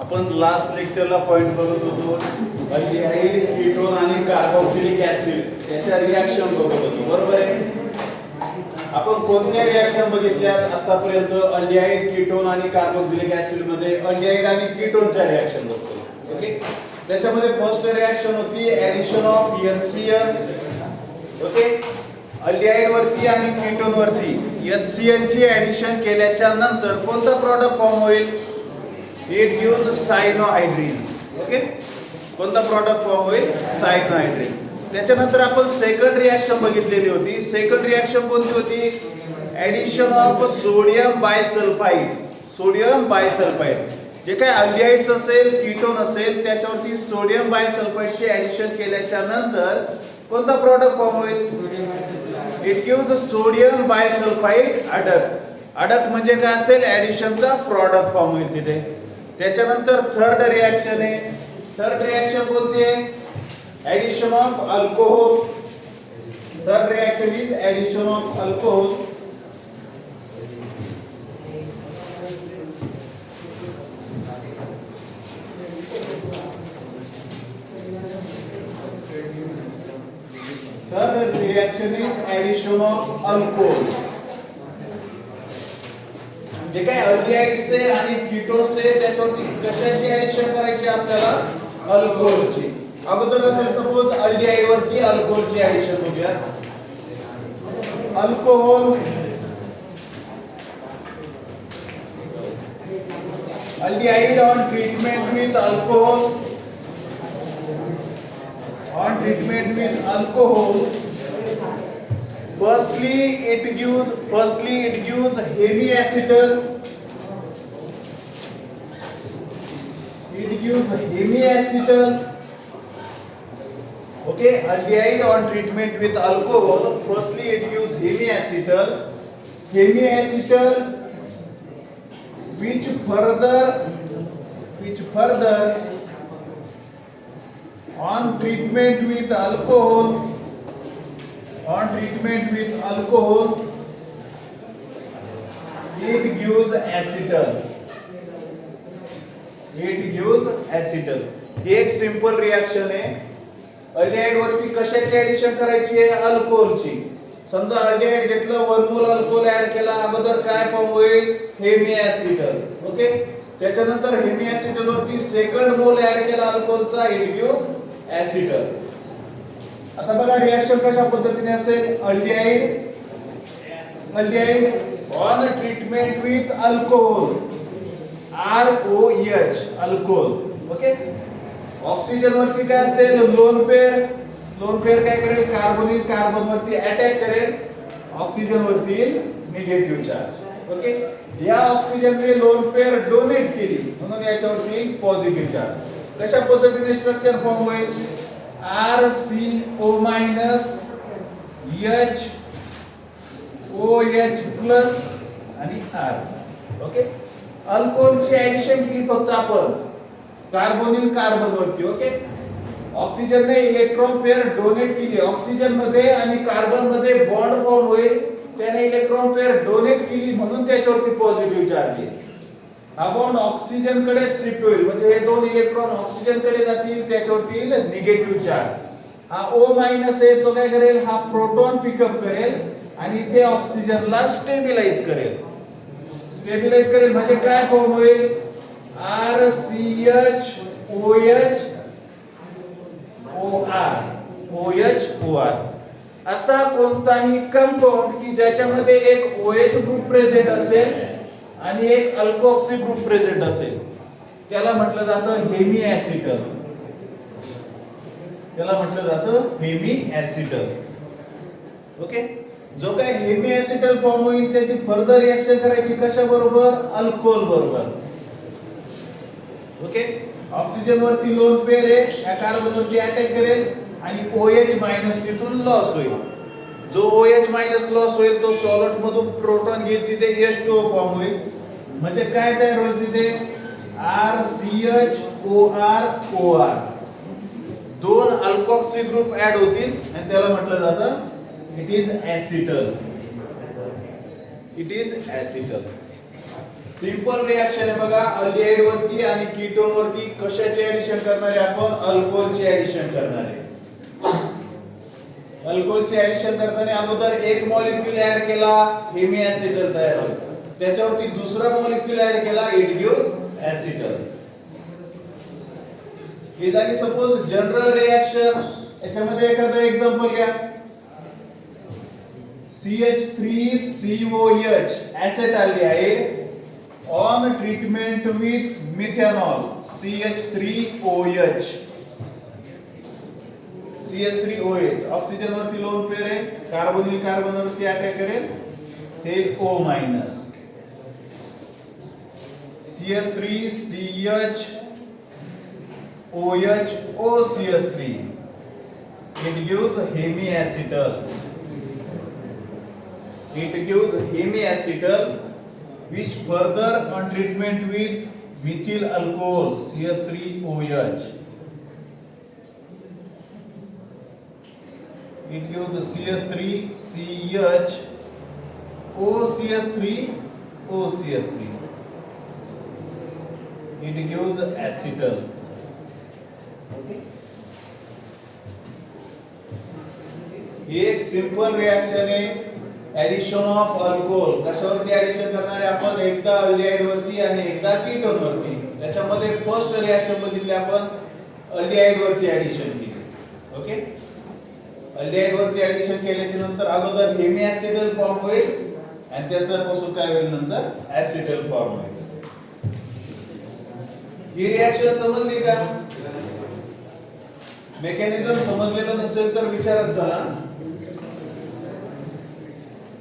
आपण last लेक्चरला point बघत होतो अल्डिहाइड कीटोन आणि कार्बोक्सिलिक ऍसिड याच्या रिएक्शन बघत होतो, बरोबर आहे. आपण कोणत्या रिएक्शन बघितल्यात आतापर्यंत? अल्डिहाइड कीटोन आणि कार्बोक्सिलिक ऍसिड मध्ये अल्डिहाइड आणि कीटोनच्या रिएक्शन बघतो. ओके, त्याच्यामध्ये फर्स्ट रिएक्शन होती addition of NCN. Okay, aldehyde वरती आणि कीटोन वरती NCN ची ऍडिशन केल्याच्या नंतर कोणता प्रॉडक्ट फॉर्म होईल? It gives cyanohydrins. ओके, कोणता प्रॉडक्ट फॉर्म होईल? सायनोहायड्रिन. त्याच्यानंतर आपण सेकंड रिएक्शन बघितलेली होती. सेकंड रिएक्शन कोणती होती? Addition of sodium bisulphide. Sodium bisulphide जे काय अल्डिहाइड्स असेल, कीटोन असेल, त्याच्यावरती सोडियम बायसल्फाइडचे ऍडिशन केल्याच्या नंतर कोणता प्रॉडक्ट फॉर्म होईल? It gives sodium bisulphide adduct. Adduct म्हणजे काय असेल? ऍडिशनचा प्रॉडक्ट फॉर्म होईल तिथे. त्याच्यानंतर थर्ड रिएक्शन आहे. थर्ड रिएक्शन कोणती आहे? Addition of alcohol. Third reaction is addition of alcohol. Third reaction is addition of alcohol. जे काय अल्डिहाइड्स आहे आणि कीटोन्स आहे त्याच्यावरती कशाची ऍडिशन करायची आपल्याला? अल्कोहोलची. अगोदर असेल सपोज अल्डिहाइड वरती अल्कोहोलची ऍडिशन होऊया. Alcohol, aldehyde on treatment with alcohol. On treatment with alcohol, firstly it gives hemiacetal. It gives hemiacetal. Okay, aldehyde on treatment with alcohol, firstly it gives hemiacetal. Hemiacetal which further on treatment with alcohol, it gives acetal. ही एक simple reaction आहे. Aldehyde वरती कशाची addition करायची आहे? अल्कोहोलची. समजा aldehyde घेतलं, 1 मोल alcohol add केला, अगोदर काय फॉर्म होईल? हेमिएसिटल. ओके, त्याच्यानंतर हेमिएसिटल वरती सेकंड मोल ऍड केला अल्कोहोलचा, इट गिव्स एसिटल. आता बघा रिएक्शन कशा पद्धतीने असेल? Aldehyde on treatment with alcohol, ROH alcohol. Okay, oxygen वरती काय असेल? लोन पेअर काय करेल? कार्बोनिल कार्बन वरती अटॅक करेल, ऑक्सिजन वरती निगेटिव्ह चार्ज. ओके, या ऑक्सिजनने लोन पेअर डोनेट केली म्हणून याच्यावरती पॉझिटिव्ह चार्ज. कशा पद्धतीने स्ट्रक्चर फॉर्म होईल? RCO HOH आणि R. ओके, अल्कोहोलची ऍडिशन केली फक्त आपण कार्बोनिल कार्बन वरती. ओके, ऑक्सिजनने इलेक्ट्रॉन पेअर डोनेट केली ऑक्सिजन मध्ये आणि कार्बन मध्ये बॉन्ड फॉर्म होईल, त्याने इलेक्ट्रॉन पेअर डोनेट केली म्हणून त्याच्यावरती पॉझिटिव्ह चार्ज येईल. हा बॉन्ड ऑक्सिजन कडे शिफ्ट होईल म्हणजे हे दोन इलेक्ट्रॉन ऑक्सिजन कडे जातील, त्याच्यावरती येईल निगेटिव्ह चार्ज. हा O- आहे तो काय करेल? हा प्रोटॉन पिकअप करेल आणि ते ऑक्सिजनला स्टेबिलाइज करेल. म्हणजे काय फॉर्म होईल? OHOR. असा कोणताही कंपाऊंड की ज्याच्यामध्ये एक OH ग्रुप प्रेझेंट असेल आणि एक अल्कोक्सी ग्रुप प्रेझेंट असेल त्याला म्हटलं जातं हेमिएसिटल. ओके, जो काय हेमिएसिटल फॉर्म होईल त्याची फर्दर रिएक्शन करायची कशा बरोबर? अल्कोहोल बरोबर. ओके, ऑक्सिजन वरती लोन पेअर आहे, या कार्बन वरती अटॅक करेल आणि OH- तिथून लॉस होईल. जो OH- लॉस होईल तो सॉल्व्हेंट मधून प्रोटॉन घेईल, तिथे H2O फॉर्म होईल. म्हणजे काय तयार होईल तिथे? RCHOR. दोन अल्कोक्सी ग्रुप ऍड होतील आणि त्याला म्हटलं जातं इट इज ऍसिटल. सिंपल रिएक्शन आहे बघा, अल्डिहाइड वरती आणि कीटोन वरती कशाचे ऍडिशन करणार आहे आपण? अल्कोहोलचे ऍडिशन करणार आहे. अल्कोहोलचे ऍडिशन करताना अगोदर एक मॉलिक्यूल ऍड केला, हेमी ऍसिटल तयार होईल. त्याच्यावरती दुसरा मॉलिक्यूल ऍड केला, इट गिव्स ऍसिटल. हे झाली सपोज जनरल रिएक्शन. याच्यामध्ये एखादं एक्झाम्पल घ्या. CH3COH acetaldehyde on treatment with methanol CH3OH. CH3OH oxygen वरती लोन पेअर आहे, कार्बोनिल कार्बन वरती अटॅक करेल, ते O minus. CH3CHOH OCH3 it gives hemiacetal. It gives hemiacetal which further on treatment with methyl alcohol CH3OH it gives CH3CH OCH3 OCH3 it gives acetal. Okay, एक simple reaction आहे, addition of alcohol. कशावरती addition करणार आहे आपण? एकदा aldehyde वरती आणि एकदा ketone वरती. त्याच्यामध्ये फर्स्ट रिएक्शन बघितली आपण, अल्डिहाइड वरती ऍडिशन केली. ओके, अल्डिहाइड वरती ऍडिशन केल्याच्या नंतर अगोदर हेमी ऍसिटल फॉर्म होईल आणि त्याच्यापासून काय होईल नंतर ऍसिटल फॉर्म होईल. ही रिएक्शन समजली का? मेकॅनिझम समजलेलं नसेल तर विचारत चला.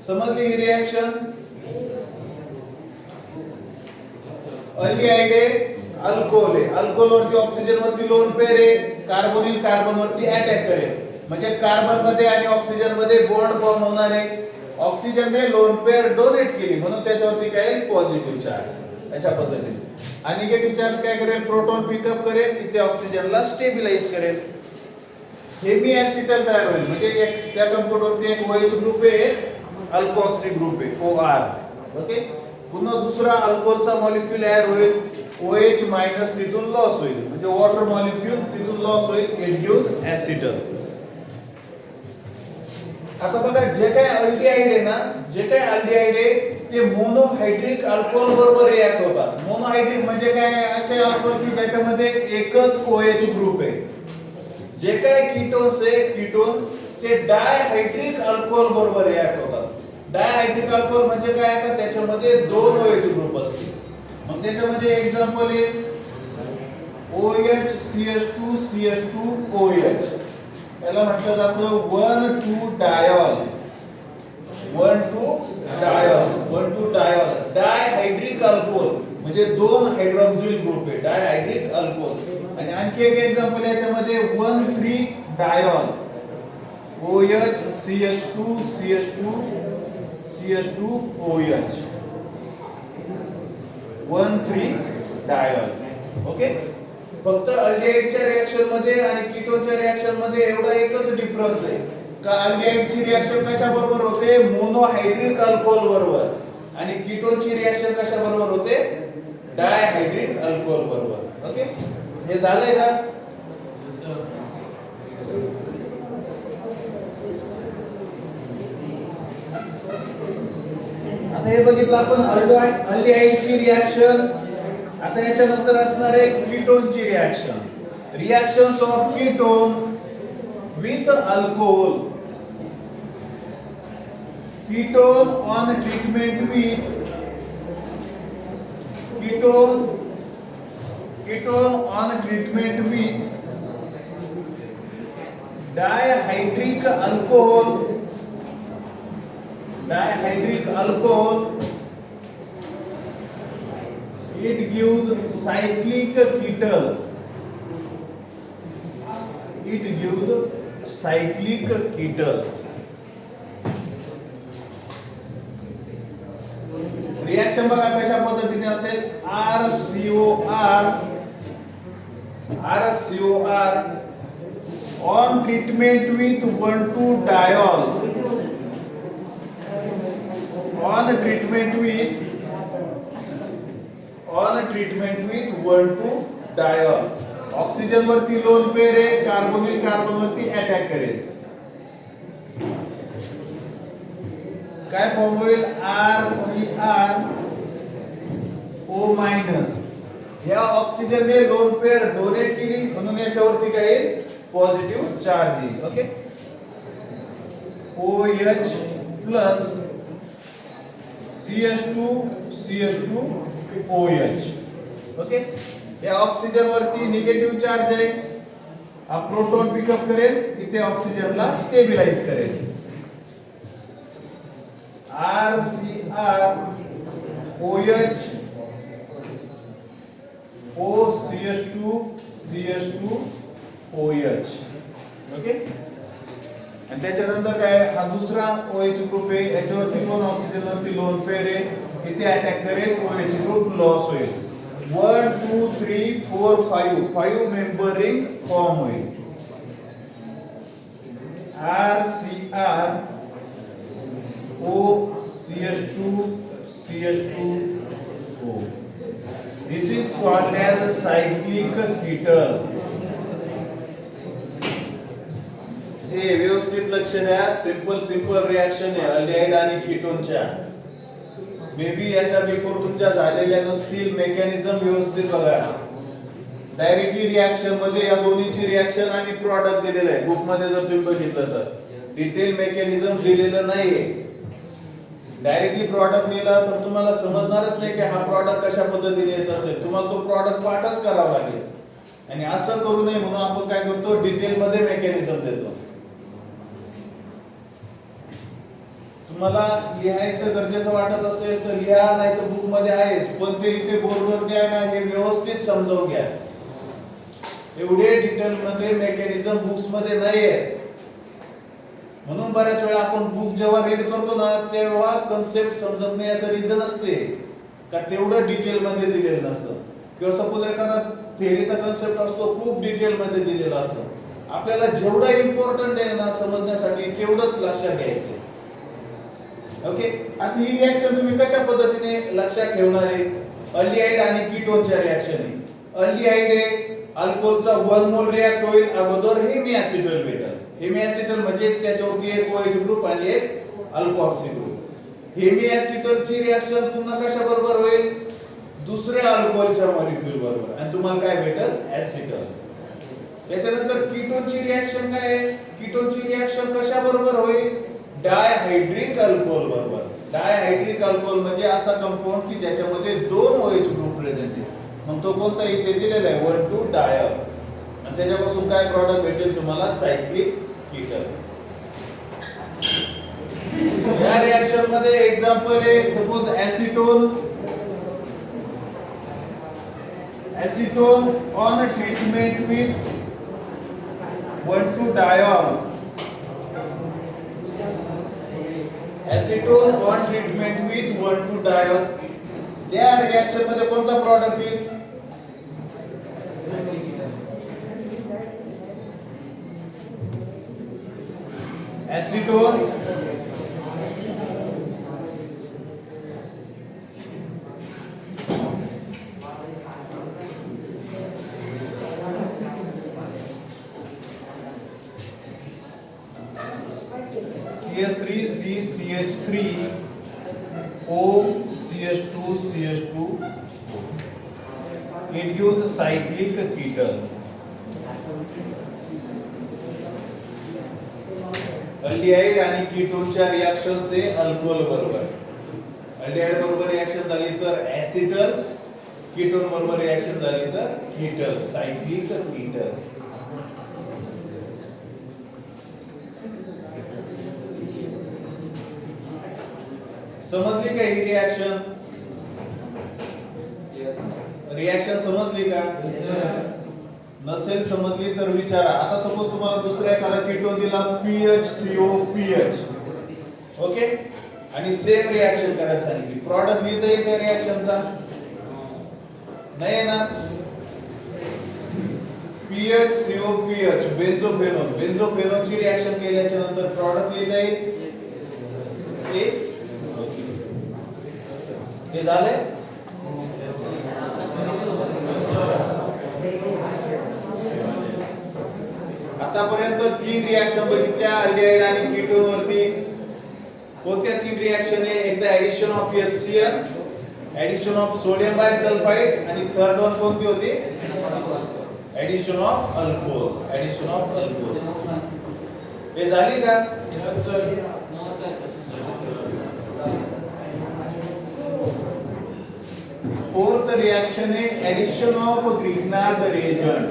समजली ही रिएक्शन? अल्डिहाइड आहे, अल्कोहोल आहे. अल्कोहोल वरती ऑक्सिजन वरती लोन पेअर आहे, कार्बोनिल कार्बन वरती अटॅक करेल. म्हणजे कार्बन मध्ये आणि ऑक्सिजन मध्ये बॉन्ड फॉर्म होणार आहे. ऑक्सिजनने लोन पेअर डोनेट केली म्हणून त्याच्यावरती काय येईल? Positive charge. अशा पद्धतीने. आणि निगेटिव्ह चार्ज काय करेल? प्रोटॉन पिकअप करेल, तिथे ऑक्सिजनला स्टेबिलाइज करेल. हेमी ऍसिटल तयार होईल. म्हणजे त्या कंपाऊंड वरती एक OH ग्रुप आहे, अल्कोऑक्सी ग्रुप आहे OR. ओके, पुन्हा दुसरा अल्कोहोलचा मॉलिक्यूल ऍड होईल, OH मायनस तिथून लॉस होईल, म्हणजे वॉटर मॉलिक्यूल तिथून लॉस होईल, इट गिव्स ऍसिटल. आता बघा, जे काय अल्डिहाइड आहे ना, जे काय अल्डिहाइड आहे ते मोनोहायड्रिक अल्कोहोल बरोबर रिएक्ट होतात. मोनोहायड्रिक म्हणजे काय? असे अल्कोहोल की ज्याच्यामध्ये एकच OH ग्रुप आहे. जे काय कीटोन्स आहे, कीटोन ते डायहायड्रिक अल्कोहोल बरोबर रिएक्ट होतात. डायहायड्रिक अल्कोहोल म्हणजे काय? का त्याच्यामध्ये दोन OH ग्रुप असतील. मग त्याच्यामध्ये एक्झाम्पल आहे OHCH2CH2OH. याला म्हटलं जातं 1,2 डायॉल. 1,2 डायॉल. 1,2 डायॉल डायहायड्रिक अल्कोहोल म्हणजे दोन हायड्रॉक्सिल ग्रुप आहे, डायहायड्रिक अल्कोहोल. आणि आणखी एक एक्झाम्पल याच्यामध्ये 1,3 डायॉल. OHCH2CH2CH2OH 1,3 dial. ओके, फक्त अल्डिहाइडच्या रिएक्शन मध्ये आणि कीटोनच्या रिएक्शन मध्ये एवढा एकच डिफरन्स आहे का अल्डिहाइडची रिएक्शन कशा बरोबर होते? मोनोहायड्रिक अल्कोहोल बरोबर. आणि कीटोनची रिएक्शन कशा बरोबर होते? डायहायड्रिक अल्कोहोल बरोबर. ओके, हे झालंय का? आता हे बघितलं आपण अल्डिहाइडची रिएक्शन. आता याच्यानंतर असणार आहे कीटोनची reaction. Reactions of ketone with alcohol. Ketone on treatment with ketone on treatment with dihydric alcohol. Dihydrate alcohol, it gives cyclic ketal. It gives cyclic ketal. Reaction बघा कशा पद्धतीने असेल. RCOR on treatment with 1,2 diol. On treatment with on treatment with 1,2 dial. Oxygen वरती lone pair आहे, carbonyl carbon वरती attack करेल. काय form होईल? RCr O minus. या ऑक्सिजनने लोन पेअर डोनेट केली म्हणून याच्यावरती काय येईल? पॉझिटिव्ह चार्ज येईल. Okay. OH plus CH2 CH2 OH. Okay. या ऑक्सिजन वरती निगेटिव्ह चार्ज आहे, हा प्रोटॉन पिकअप करेल, इथे ऑक्सिजनला स्टेबिलाइज करेल. RCr OH OCH2 CH2 OH. Okay. आणि त्याच्यानंतर काय? हा दुसरा OH ग्रुप आहे, याच्यावरती दोन ऑक्सिजन वरती लोन पेअर आहे, इथे अटॅक करेल, OH ग्रुप लॉस होईल. 1 2 3 4 5 मेंबर रिंग फॉर्म होईल. RCr OCH2 CH2O. This is called as a cyclic ketone. हे व्यवस्थित लक्ष द्या. सिंपल रिएक्शन आहे अल्डिहाइड आणि कीटोनच्या. मे बी याच्या बिफोर तुमच्या झालेल्या नसतील. मेकॅनिझम व्यवस्थित बघा. डायरेक्टली रिएक्शन मध्ये या दोन्हीची रिएक्शन आणि प्रॉडक्ट दिलेलं आहे. बुक मध्ये जर तुम्ही बघितलं तर डिटेल मेकॅनिझम दिलेलं नाहीये. डायरेक्टली प्रॉडक्ट लिहिला तर तुम्हाला समजणारच नाही की हा प्रॉडक्ट कशा पद्धतीने येत असेल. तुम्हाला तो प्रॉडक्ट पाठच करावा लागेल. आणि असं करू नये म्हणून आपण काय करतो? डिटेल मध्ये मेकॅनिझम देतो. तुम्हाला लिहायचं गरजेचं वाटत असेल तर लिहा, नाही तर बुक मध्ये आहेच, पण ते इथे बोर्डवर घ्या ना, हे व्यवस्थित समजावून घ्या. एवढे डिटेल मध्ये मेकॅनिझम बुक्स मध्ये नाही आहेत. म्हणून बऱ्याच वेळा आपण बुक जेव्हा रीड करतो ना तेव्हा कन्सेप्ट समजत नाही. याचं रिझन असते का तेवढं डिटेल मध्ये दिलेलं नसतं. किंवा सपोज एखादा थेअरीचा कन्सेप्ट असतो, खूप डिटेल मध्ये दिलेला असतो. आपल्याला जेवढं इम्पॉर्टंट आहे ना समजण्यासाठी तेवढंच लक्षात घ्यायचं. ओके. आता ही रिएक्शन तुम्ही कशा पद्धतीने लक्षात ठेवणार आहे? अल्डिहाइड आणि कीटोनच्या रिएक्शन आहे. अल्डिहाइड आहे, अल्कोहोलचा 1 मोल रिएक्ट होईल, अगोदर हेमिएसिटल भेटेल. हेमिएसिटल म्हणजे त्याच्यावरती एक OH ग्रुप आणि एक अल्कोहॉक्सी ग्रुप. हेमिएसिटलची रिएक्शन पुन्हा कशा बरोबर होईल? दुसऱ्या अल्कोहोलच्या मॉलिक्यूल बरोबर, आणि तुम्हाला काय भेटेल? एसिटल. त्याच्यानंतर कीटोनची रिएक्शन काय आहे? कीटोनची रिएक्शन कशा बरोबर होईल? डायहायड्रिक अल्कोहोल बरोबर. डायहायड्रिक अल्कोहोल म्हणजे असा कंपाऊंड की ज्याच्यामध्ये दोन OH ग्रुप प्रेझेंट आहे. मग तो कोणता? इथे दिलेला आहे 1,2 डायॉल. आणि त्याच्यापासून काय प्रॉडक्ट भेटेल तुम्हाला? Cyclic ketone. या रिएक्शन मध्ये एक्झाम्पल आहे, suppose acetone on treatment with 1,2 dial. Acetone on treatment with 1,2 dial. त्या रिएक्शन मध्ये कोणता प्रॉडक्ट येईल? Acetone CH3 CH3 O CH2 CH2. It gives a cyclic ketone. Aldehyde आणि कीटोनच्या रिएक्शन से अल्कोहोल बरोबर. Aldehyde बरोबर रिएक्शन झाली तर एसिटल, कीटोन बरोबर रिएक्शन झाली तर कीटल, सायक्लिक कीटल. समजली का ही रिएक्शन? रिएक्शन समजली का? नसेल समजली तर विचारा. आता सपोज तुम्हाला दुसऱ्या एखादा कीटोन दिला PHCOPH. ओके. आणि सेम रिएक्शन करायला सांगितली, प्रॉडक्ट लिहिता येईल त्या रिएक्शनचा? नाही ना. PHCOPH बेन्झोफेनोन. बेन्झोफेनोनची रिएक्शन केल्याच्या नंतर प्रॉडक्ट लिहिता येईल? हे झाले. आतापर्यंत 3 रिएक्शन बघितल्या अल्डिहाइड आणि कीटोन वरती. कोणत्या 3 रिएक्शन आहे? एकदा addition of HCl, addition of sodium bisulphide आणि थर्ड वन कोणती होती? Addition of alcohol. Addition of alcohol हे झाली का? फोर्थ रिएक्शन है addition of Grignard reagent.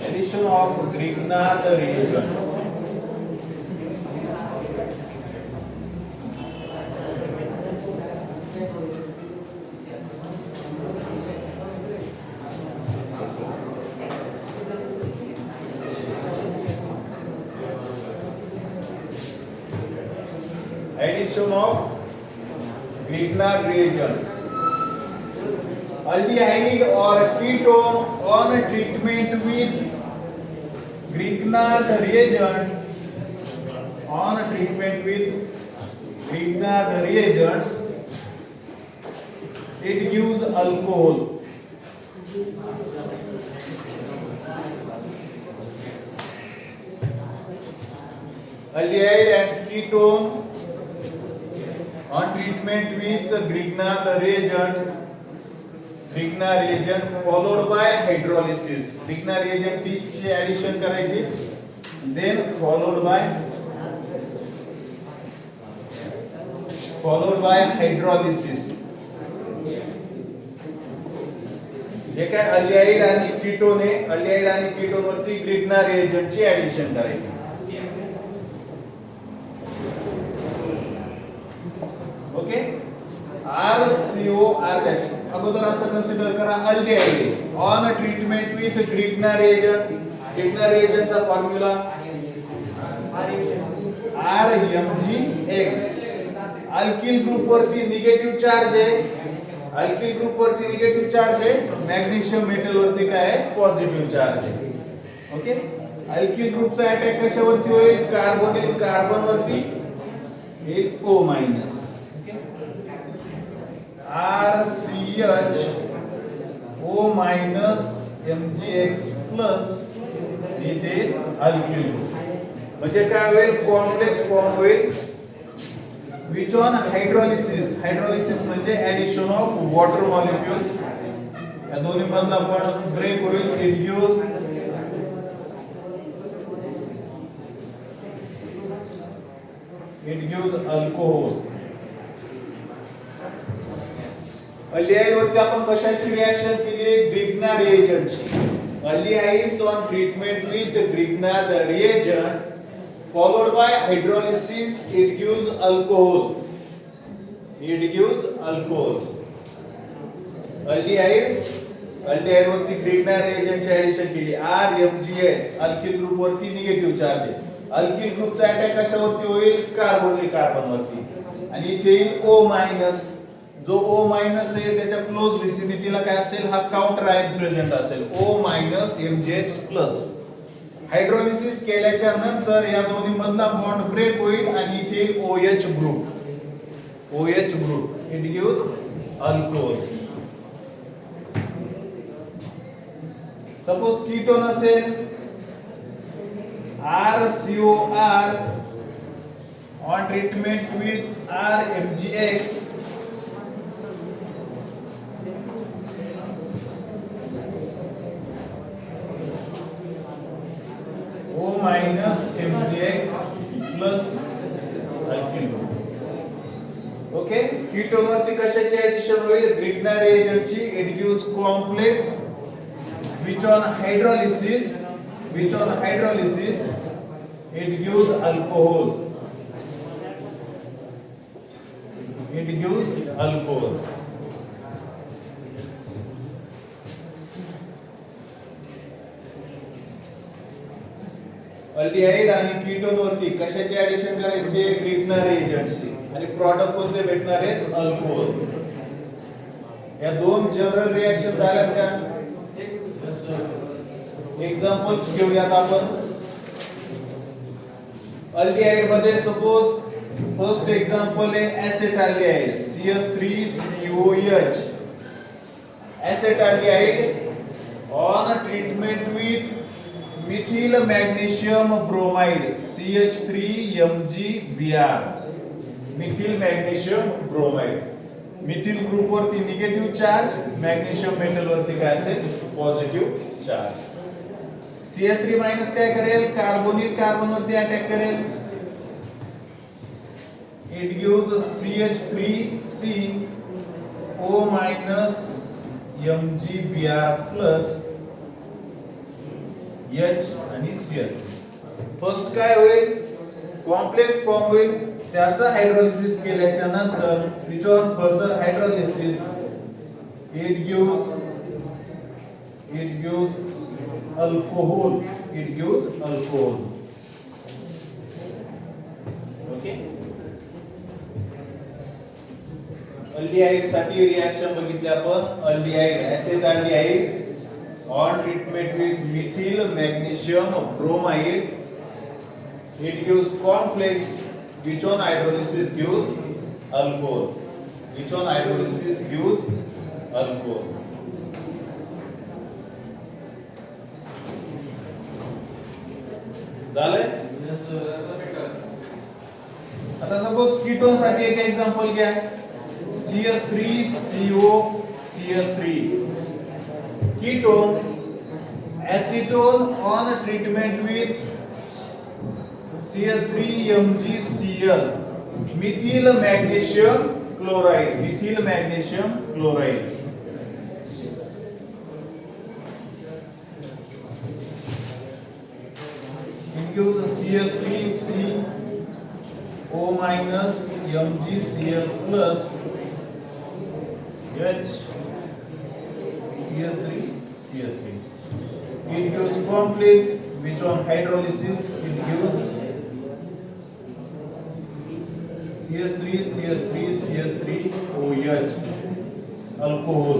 Addition of Grignard reagent. Addition of Grignard reagents. Aldehyde or ketone on treatment with Grignard reagent, on treatment with Grignard reagents, it gives alcohol. Aldehyde and ketone on treatment with Grignard reagent followed by hydrolysis. Grignard reagent ची addition करायची, then followed by hydrolysis. जे काय aldehyde आणि ketone आहे, aldehyde आणि ketone वरती Grignard reagent ची addition करायची. ओके, RCOR डॅश अगोदर असं कन्सिडर करा aldehyde on treatment with Grignard reagent. Grignard रिएजेंटचा फॉर्म्युला RMgX. अल्किल ग्रुप वरती निगेटिव्ह चार्ज आहे, अल्किल ग्रुप वरती निगेटिव्ह चार्ज आहे, मॅग्नेशियम मेटल वरती काय आहे? पॉझिटिव्ह चार्ज आहे. ओके, अल्किल ग्रुपचा अटॅक कशावरती होईल? कार्बोनिल कार्बन वरती, एक O minus. RCHO minus MgX plus इथे अल्किल ग्रुप म्हणजे काय होईल? कॉम्प्लेक्स फॉर्म होईल. Which on hydrolysis. हायड्रोलिसिस म्हणजे ऍडिशन ऑफ वॉटर मॉलिक्यूल. या दोन्ही मधला बॉन्ड ब्रेक होईल. It gives alcohol. अल्डिहाइड वरती आपण कशाची रिएक्शन केली? ग्रिग्नार्ड रिएजेंटची. Aldehydes on treatment with Grignard reagent followed by hydrolysis, it gives alcohol. It gives alcohol. Aldehyde वरती ग्रिग्नार्ड रिएजेंटची ऍडिशन केली. RMgX अल्किल ग्रुप वरती निगेटिव्ह चार्ज आहे. अल्किल ग्रुपचा अटॅक कशावरती होईल? कार्बोनिल कार्बन वरती, आणि इथे येईल O मायनस. जो O मायनस आहे त्याच्या क्लोज विसिनिटीला काय असेल? हा काउंटर आयन प्रेझेंट असेल. O minus MgX plus. Hydrolysis केल्याच्या नंतर या दोन्ही मधला बॉन्ड ब्रेक होईल आणि इथे OH group. It gives alcohol. Suppose ketone असेल RCOR on treatment with RMgX O minus MgX plus alkyl group. Okay, ketone वरती कशाची ऍडिशन होईल? ग्रिग्नार्ड रिएजेंटची. It gives complex which on hydrolysis it gives alcohol. Aldehyde आणि ketone वरती कशाची addition करायची? Grignard रिएजेंटची. आणि प्रॉडक्ट कोणते भेटणार आहेत? अल्कोहोल. या दोन जनरल रिएक्शन झाल्यात का? एक्झाम्पल्स घेऊयात आपण. अल्डिहाइड मध्ये सपोज फर्स्ट एक्झाम्पल आहे acetaldehyde CH3COH. acetaldehyde on treatment with methyl magnesium bromide CH3MgBr. methyl magnesium bromide. Methyl group वरती निगेटिव्ह चार्ज, मॅग्नेशियम मेटल वरती काय असेल पॉझिटिव्ह चार्ज. CH3 मायनस काय करेल, कार्बोनिल कार्बन वरती अटॅक करेल. It gives CH3CO minus MgBr plus H आणि CH3. First काय होईल, कॉम्प्लेक्स फॉर्म होईल. त्याचा हायड्रोलिसिस केल्याच्या नंतर which on further hydrolysis it gives alcohol. Okay. Aldehyde साठी रिएक्शन बघितली आपण. Aldehyde acetaldehyde on treatment with methyl magnesium bromide it gives complex which on hydrolysis gives alcohol. झाले. आता सपोज कीटोन साठी एक एक्झाम्पल घ्या. CH3CO ketone acetone on treatment with CH3MgCl methyl magnesium chloride. It gives CH3CO minus MgCl plus H CH3. It gives complex which on hydrolysis it gives CH3OH alcohol.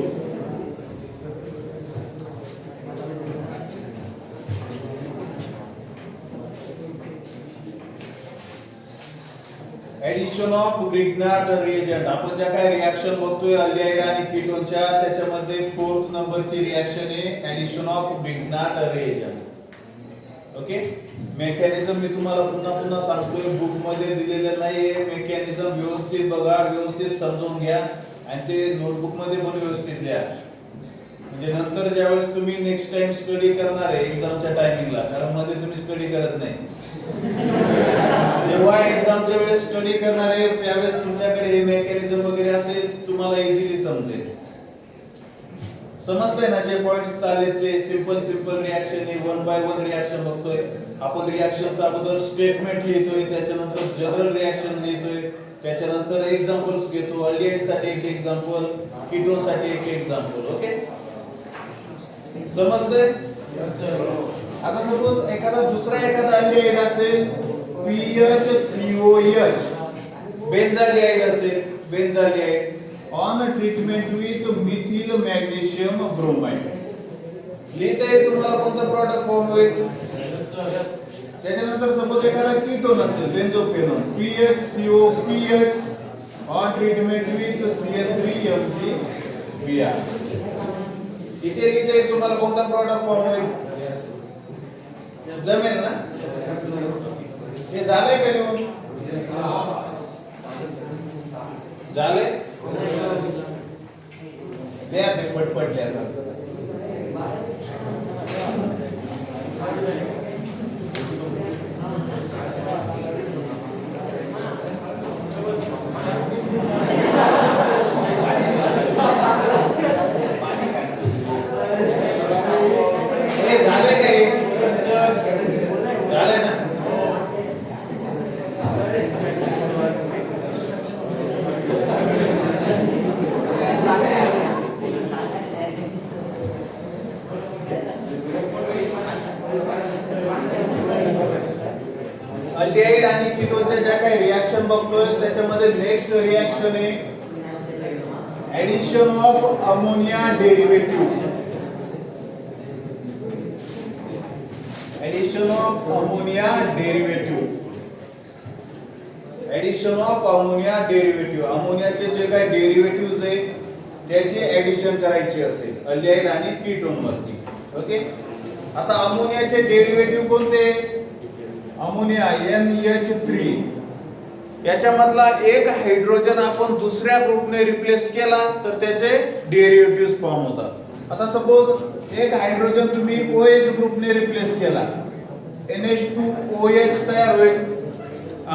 Addition of Grignard reagent. आपण ज्या काही reaction बघतोय aldehyde आणि कीटोनच्या, त्याच्यामध्ये 4th नंबरची reaction आहे addition of Grignard reagent. Okay. Mechanism मी तुम्हाला पुन्हा सांगतोय, बुक मध्ये दिलेलं नाहीये. मेकॅनिझम व्यवस्थित बघा, व्यवस्थित समजून घ्या आणि ते नोटबुक मध्ये पण व्यवस्थित लिहा. म्हणजे नंतर ज्यावेळेस तुम्ही नेक्स्ट टाइम स्टडी करणार आहे एक्झामच्या टायमिंगला, कारण मध्ये तुम्ही स्टडी करत नाही, जेव्हा एक्झामच्या वेळेस स्टडी करणार आहे त्यावेळेस तुमच्याकडे हे मेकॅनिझम वगैरे असेल, तुम्हाला इझिली समजेल. समजतंय ना? जे पॉइंट्स चालेत ते सिंपल रिएक्शन आहे. 1 बाय 1 रिएक्शन बघतोय आपण. रिएक्शनचा अगोदर स्टेटमेंट लिहितोय, त्याच्यानंतर जनरल रिएक्शन लिहितोय, त्याच्यानंतर एक्झाम्पल्स घेतो. अल्डिहाइड साठी एक एक्झाम्पल, कीटोन साठी एक एक्झाम्पल. ओके. समजतंय? आता सपोज दुसरा एखादा अल्डिहाइड असेल, PHCOH बेन्झाल्डिहाइड असेल, on treatment with methyl magnesium bromide. लिहिता येईल तुम्हाला कोणता प्रॉडक्ट फॉर्म होईल. त्याच्यानंतर सपोज एखादा कीटोन असेल, बेन्झोपेनॉन, PHCOPH on treatment with CH3MgBr. इथे लिहिता येईल तुम्हाला कोणता प्रॉडक्ट फॉर्म होईल. जमेल ना? हे झालंय का लिहून? झालंय? द्या ते पटपट लिहा. अल्डिहाइड आणि कीटोनच्या ज्या काही रिएक्शन बघतोय त्याच्यामध्ये नेक्स्ट रिएक्शन आहे addition of ammonia derivative. Addition of ammonia derivative. अमोनियाचे जे काही डेरिव्हेटिव्हज आहे त्याची ऍडिशन करायची असेल अल्डिहाइड आणि कीटोन वरती. ओके. आता अमोनियाचे डेरिव्हेटिव्ह कोणते? Ammonia NH3. याच्यामधला एक हायड्रोजन आपण दुसऱ्या ग्रुपने रिप्लेस केला तर त्याचे डेरिव्हेटिव्ह फॉर्म होतात. आता सपोज एक हायड्रोजन तुम्ही OH ग्रुपने रिप्लेस केला, NH2OH तयार होईल.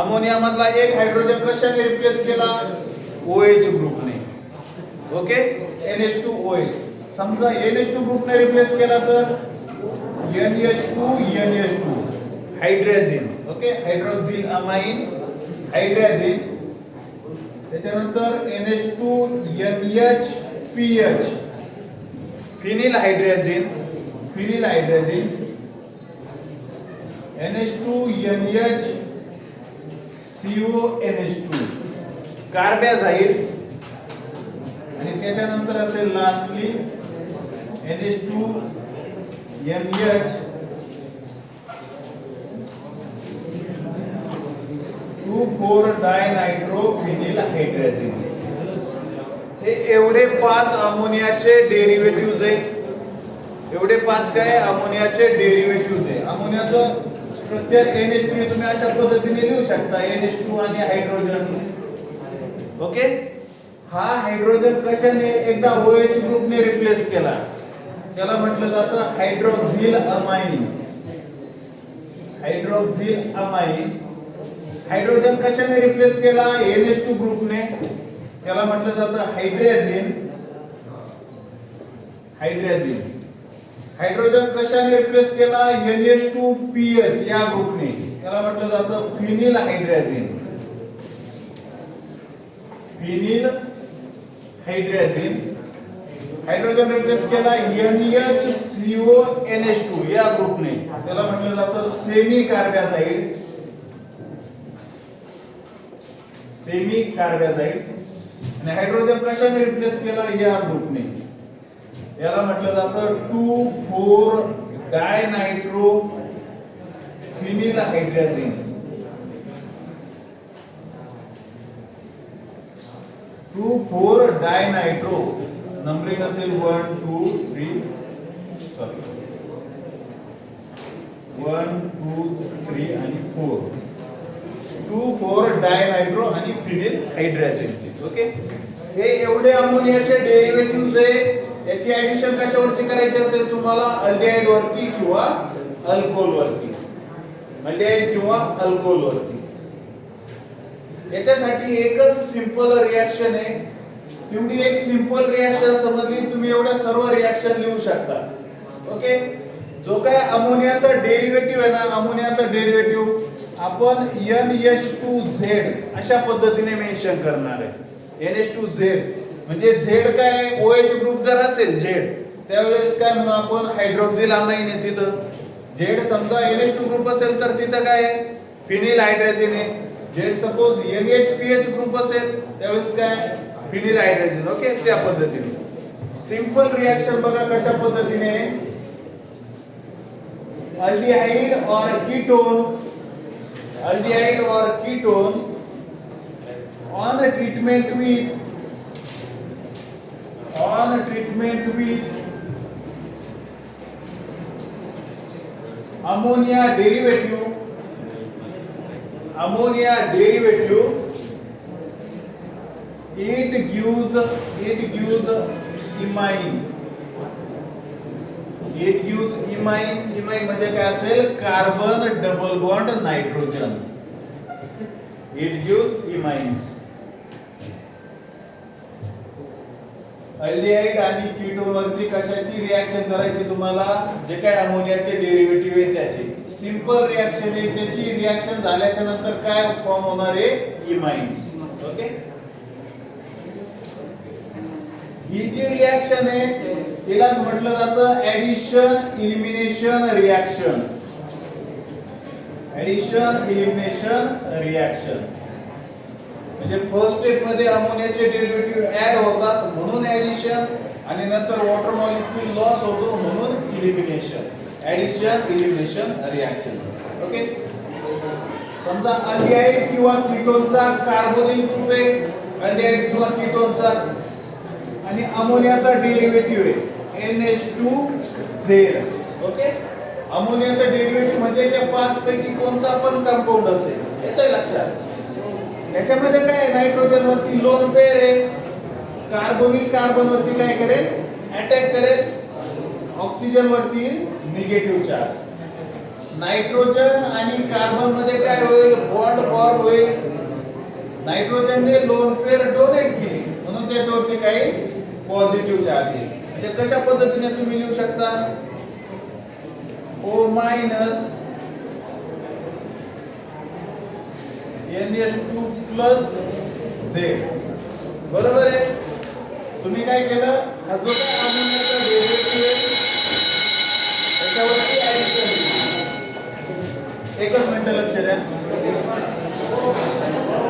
अमोनिया मधला एक हायड्रोजन कशाने रिप्लेस केला? OH ग्रुपने. ओके. NH2OH. समजा NH2 ग्रुपने रिप्लेस केला तर NH2NH2 hydrogen. Okay. Hydroxyl amine hydrogen. त्याच्यानंतर NH2NHPH phenyl hydrogen. Phenyl hydrogen. NH2NHCONH2 कार्बॅझाइड. आणि त्याच्यानंतर असेल लास्टली NH2NH 2,4-डायनायट्रोफिनिल हायड्रोजन. हे एवढे 5 अमोनियाचे डेरिव्हेटिव्हज आहेत. एवढे 5 काय अमोनियाचे डेरिव्हेटिव्हज आहे. अमोनियाचं स्ट्रक्चर NH3 तुम्ही अशा पद्धतीने लिहू शकता, NH2 आणि हायड्रोजन. ओके. हा हायड्रोजन कशाने? एकदा OH ग्रुपने रिप्लेस केला त्याला म्हटलं जातं hydroxyl amine. Hydroxyl amine. Hydrogen कशाने रिप्लेस केला? NH2 ग्रुपने त्याला म्हटलं जातं हायड्रोजन. हायड्रोजन. हायड्रोजन कशाने रिप्लेस केला? NH2PH या ग्रुपने त्याला म्हटलं जातं phenyl hydrogen. Phenyl hydrogen. Hydrogen replace केला NHCONH2 या ग्रुपने त्याला म्हटलं जातं सेमी कार्बॅझाइड. सेमी कार्बॅझाइड. आणि हायड्रोजन कशाने रिप्लेस केला? या ग्रुपने याला म्हटलं जातं 2,4-डायनायट्रोफिनिल हायड्रोजन. 2,4-डायनायट्रो नंबरिंग असेल 1 2 3 सॉरी 1 2 3 आणि 4. 2,4-डायनायट्रो आणि फिनिल हायड्रोजन. ओके. हे एवढे अमोनियाचे डेरिव्हेटिव्हज आहे. याची ऍडिशन कशावरती करायची असेल तुम्हाला? अल्डिहाइड वरती किंवा अल्कोहोल वरती. अल्डिहाइड किंवा अल्कोहोल वरती. याच्यासाठी एकच सिंपल रिएक्शन आहे. तेवढी एक सिंपल रिएक्शन समजली तुम्ही एवढ्या सर्व रिएक्शन लिहू शकता. ओके. जो काय अमोनियाचा डेरिव्हेटिव्ह आहे ना, अमोनियाचा डेरिव्हेटिव्ह आपण NH2Z अशा पद्धतीने मेन्शन करणार आहे. NH2Z म्हणजे Z काय? OH ग्रुप जर असेल Z त्यावेळेस काय म्हणू आपण? हायड्रोक्सिल अमाइन आहे तिथं. Z समजा NH2 ग्रुप असेल तर तिथं काय आहे? फिनिल हायड्रोजन आहे. Z सपोज NHPH ग्रुप असेल त्यावेळेस काय? Phenyl hydrogen. ओके. त्या पद्धतीने सिंपल रिएक्शन बघा कशा पद्धतीने अल्डिहाइड और कीटोन. अल्डिहाइड और ketone on treatment with ammonia derivative it gives imine. Imine म्हणजे काय असेल? Carbon double bond nitrogen. it gives imines. Aldehyde आणि कीटोन वरती कशाची रिएक्शन करायची तुम्हाला? जे काय अमोनियाचे डेरिव्हेटिव्ह आहे त्याची सिंपल रिएक्शन आहे. त्याची रिएक्शन झाल्याच्या नंतर काय फॉर्म होणार आहे? इमाइन्स. ओके. ही जी रिएक्शन आहे तिलाच म्हटलं जातं addition elimination reaction. Addition elimination reaction म्हणजे फर्स्ट स्टेप मध्ये अमोनियाचे डेरिव्हेटिव्ह ऍड होतात म्हणून ऍडिशन, आणि नंतर वॉटर मॉलिक्यूल लॉस होतो म्हणून elimination. Addition elimination reaction. Okay. समजा अल्डिहाइड किंवा कीटोनचा कार्बोनिल ग्रुप आहे, अल्डिहाइड किंवा कीटोनचा, आणि अमोनियाचा डेरिव्हेटिव्ह आहे NH2Z. ओके, अमोनियाचं डेरिव्हेटिव्ह म्हणजे त्या 5 पैकी कोणता पण कंपाऊंड असेल याचं लक्षात. याच्यामध्ये काय आहे, नायट्रोजन वरती लोन पेअर आहे, कार्बोनिल कार्बन वरती काय करेल, अटॅक करेल, ऑक्सिजन वरती निगेटिव्ह चार्ज. नायट्रोजन आणि कार्बन मध्ये काय होईल, बॉन्ड फॉर्म होईल. नायट्रोजनने लोन पेअर डोनेट केली म्हणून त्याच्यावरती काही पॉझिटिव्ह चार्ज येईल. म्हणजे कशा पद्धतीने तुम्ही लिहू शकता, O minus NH2 plus Z. बरोबर आहे. तुम्ही काय केलं, हा जो काय अमोनियाचा डेरिव्हेटिव्ह आहे त्याच्यावरती ऍडिशन. एकच मिनिट लक्ष द्या.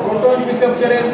प्रोटॉन पिकअप करेल